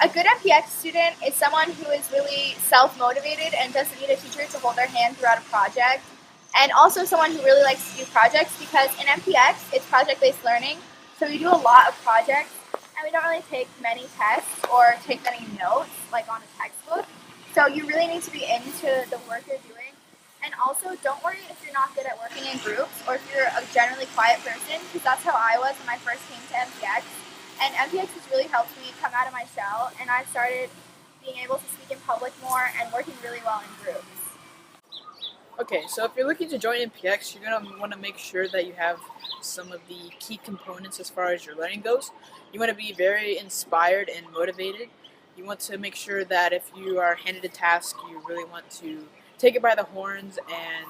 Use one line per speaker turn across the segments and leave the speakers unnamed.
A good MPX student is someone who is really self-motivated and doesn't need a teacher to hold their hand throughout a project. And also someone who really likes to do projects because in MPX, it's project-based learning. So we do a lot of projects and we don't really take many tests or take many notes like on a textbook. So you really need to be into the work you're doing. And also don't worry if you're not good at working in groups or if you're a generally quiet person because that's how I was when I first came to MPX. And MPX has really helped me come out of my shell, and I've started being able to speak in public more and working really well in groups.
Okay, so if you're looking to join MPX, you're going to want to make sure that you have some of the key components as far as your learning goes. You want to be very inspired and motivated. You want to make sure that if you are handed a task, you really want to take it by the horns and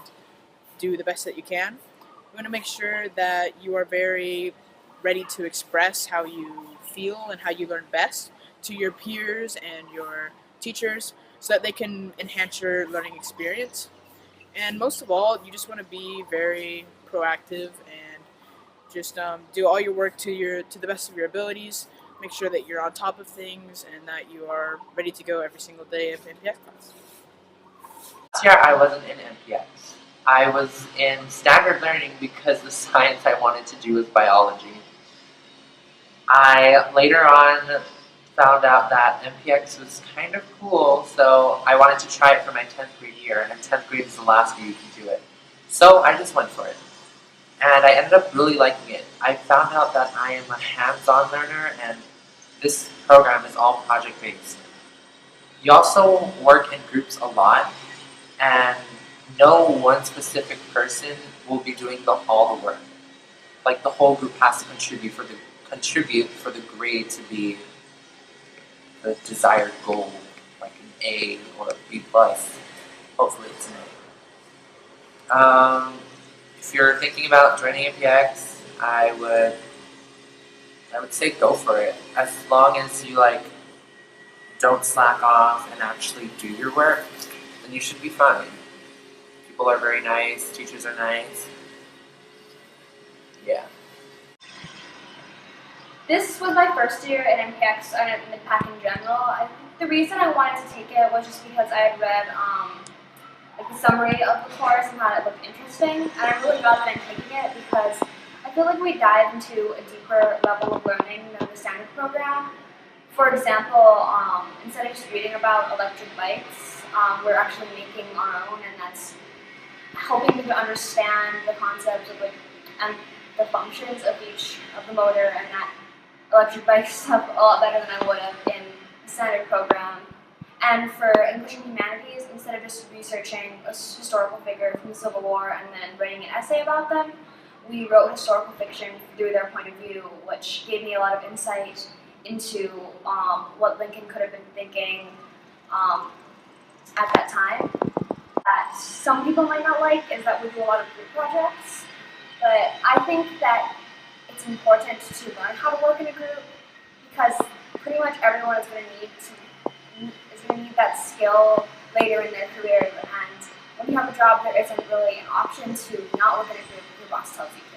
do the best that you can. You want to make sure that you are very ready to express how you feel and how you learn best to your peers and your teachers so that they can enhance your learning experience. And most of all, you just want to be very proactive and just do all your work to the best of your abilities. Make sure that you're on top of things and that you are ready to go every single day of MPX class.
Last year I wasn't in MPX. I was in standard learning because the science I wanted to do was biology. I later on found out that MPX was kind of cool, so I wanted to try it for my 10th grade year, and 10th grade is the last year you can do it. So I just went for it. And I ended up really liking it. I found out that I am a hands-on learner, and this program is all project-based. You also work in groups a lot, and no one specific person will be doing all the work. Like the whole group has to contribute for the grade to be the desired goal, like an A or a B plus. Hopefully it's an A. If you're thinking about joining MPX, I would say go for it. As long as you don't slack off and actually do your work, then you should be fine. People are very nice, teachers are nice. Yeah.
This was my first year at MPX and at Mid-Pac in general. I think the reason I wanted to take it was just because I had read the summary of the course and thought it looked interesting. And I'm really glad that I'm taking it because I feel like we dive into a deeper level of learning than the standard program. For example, instead of just reading about electric bikes, we're actually making our own, and that's helping me to understand the concepts of and the functions of each of the motor, and that electric bikes stuff a lot better than I would have in the standard program. And for English and Humanities, instead of just researching a historical figure from the Civil War and then writing an essay about them, we wrote historical fiction through their point of view, which gave me a lot of insight into what Lincoln could have been thinking at that time. That some people might not like is that we do a lot of group projects, but I think that it's important to learn how to work in a group because pretty much everyone is going to need that skill later in their career, and when you have a job, there isn't really an option to not work in a group if your boss tells you to.